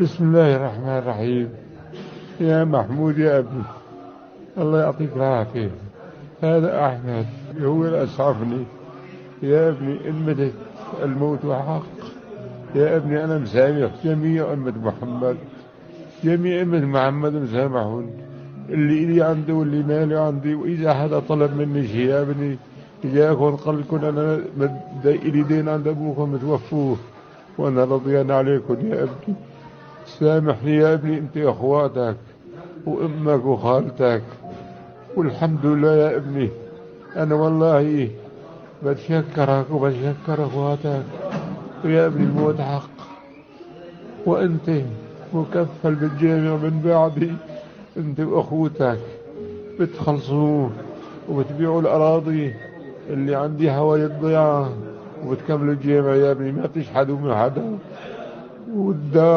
بسم الله الرحمن الرحيم. يا محمود يا ابني، الله يعطيك العافية. هذا أحمد هو اللي أسعفني. يا ابني المدد الموت حق. يا ابني أنا مسامح جميع أمة محمد، جميع أمة محمد مسامحون، اللي إلي عنده واللي مالي عندي. وإذا حدا طلب مني شيء يا ابني، إذا أكون قال لكم أنا إلي دين عند أبوكم متوفوه وأنا رضيان عليكم يا ابني. سامحني يا ابني، أنت أخواتك وأمك وخالتك. والحمد لله يا ابني، أنا والله بتشكرك وبتشكر أخواتك. ويا ابني الموت حق، وأنت مكفل بالجامع من بعدي، أنت وأخوتك بتخلصوه وبتبيعوا الأراضي اللي عندي حوالي الضيعة وبتكملوا الجامع يا ابني، ما تشحدوا من حدا. والدار